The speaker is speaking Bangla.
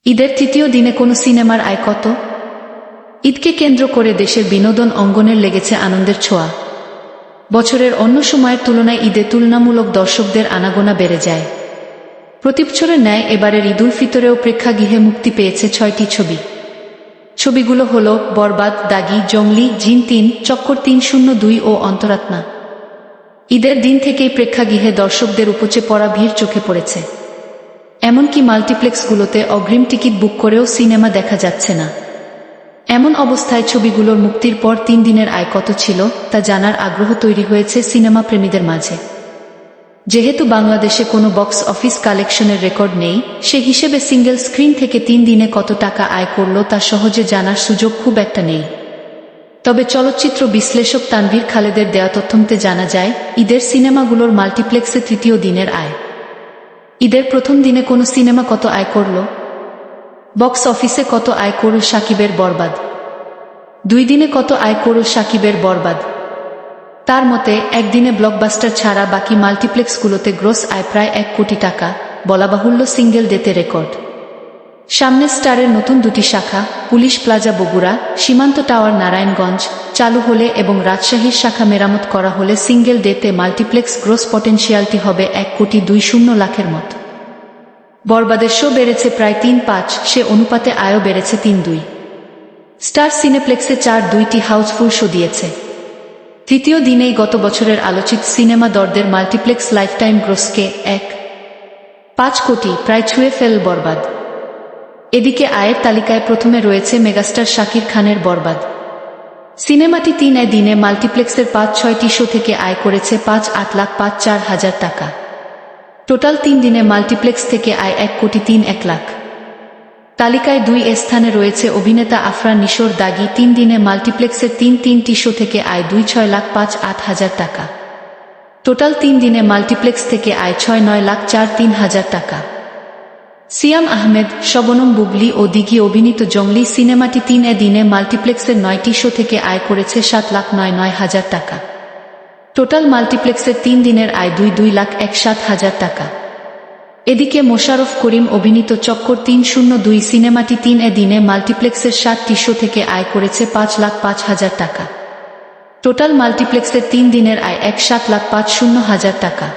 ঈদের তৃতীয় দিনে কোনো সিনেমার আয় কত? ঈদকে কেন্দ্র করে দেশের বিনোদন অঙ্গনের লেগেছে আনন্দের ছোঁয়া। বছরের অন্য সময়ের তুলনায় ঈদে তুলনামূলক দর্শকদের আনাগোনা বেড়ে যায়। প্রতিবছরের ন্যায় এবারের ঈদুল ফিতরেও প্রেক্ষাগৃহে মুক্তি পেয়েছে ৬টি ছবি। ছবিগুলো হল বরবাদ, দাগি, জঙ্গলি, জিন ৩, চক্কর ৩০২ ও অন্তরাত্মা। ঈদের দিন থেকেই প্রেক্ষাগৃহে দর্শকদের উপচে পড়া ভিড় চোখে পড়েছে। এমনকি মাল্টিপ্লেক্সগুলোতে অগ্রিম টিকিট বুক করেও সিনেমা দেখা যাচ্ছে না। এমন অবস্থায় ছবিগুলোর মুক্তির পর ৩ দিনের আয় কত ছিল তা জানার আগ্রহ তৈরি হয়েছে সিনেমা প্রেমীদের মাঝে। যেহেতু বাংলাদেশে কোনো বক্স অফিস কালেকশনের রেকর্ড নেই, সে হিসেবে সিঙ্গেল স্ক্রিন থেকে ৩ দিনে কত টাকা আয় করল তা সহজে জানার সুযোগ খুব একটা নেই। তবে চলচ্চিত্র বিশ্লেষক তানভীর খালেদের দেয়া তথ্যমতে জানা যায়, ঈদের সিনেমাগুলোর মাল্টিপ্লেক্সে তৃতীয় দিনের আয়। ঈদের প্রথম দিনে কোনো সিনেমা কত আয় করল? বক্স অফিসে কত আয় করল শাকিবের বরবাদ? 2 দিনে কত আয় করল শাকিবের বরবাদ? তার মতে, একদিনে ব্লকবাস্টার ছাড়া বাকি মাল্টিপ্লেক্সগুলোতে গ্রস আয় প্রায় 1 কোটি টাকা, বলাবাহুল্য সিঙ্গেল ডেতে রেকর্ড। সামনে স্টারের নতুন 2টি শাখা, পুলিশ প্লাজা বগুড়া, সীমান্ত টাওয়ার নারায়ণগঞ্জ চালু হলে এবং রাজশাহীর শাখা মেরামত করা হলে সিঙ্গেল ডেতে মাল্টিপ্লেক্স গ্রস পটেনশিয়ালটি হবে 1,20,00,000 মত। বরবাদের শো বেড়েছে প্রায় 3.5, সে অনুপাতে আয়ও বেড়েছে 3.2। স্টার সিনেপ্লেক্সে 4-2টি হাউসফুল শো দিয়েছে। তৃতীয় দিনেই গত বছরের আলোচিত সিনেমা দরদের মাল্টিপ্লেক্স লাইফটাইম গ্রসকে 1.5 কোটি প্রায় ছুঁয়ে ফেল বরবাদ। এদিকে আয়ের তালিকায় প্রথমে রয়েছে মেগাস্টার শাকির খানের বরবাদ। সিনেমাটি 3 দিনে মাল্টিপ্লেক্সের 5-6টি শো থেকে আয় করেছে 5,08,04,000 টাকা। টোটাল 3 দিনে মাল্টিপ্লেক্স থেকে আয় 1,03,01,00,000। তালিকায় 2 স্থানে রয়েছে অভিনেতা আফরান নিশোর দাগি। 3 দিনে মাল্টিপ্লেক্সের 3টি শো থেকে আয় 2,06,05,000 টাকা। টোটাল 3 দিনে মাল্টিপ্লেক্স থেকে আয় 6,09,04,03,000 টাকা। সিয়াম আহমেদ, শবনম বুবলি ও দিঘি অভিনীত জঙ্গলি সিনেমাটি 3 দিনে মাল্টিপ্লেক্সের 9টি শো থেকে আয় করেছে 7,09,09,000 টাকা। টোটাল মাল্টিপ্লেক্সের 3 দিনের আয় 2,02,01,07,000 টাকা। এদিকে মোশাররফ করিম অভিনীত চক্কর ৩০২ সিনেমাটি 3 দিনে মাল্টিপ্লেক্সের 7টি শো থেকে আয় করেছে 5,05,000 টাকা। টোটাল মাল্টিপ্লেক্সের 3 দিনের আয় 1,07,50,000 টাকা।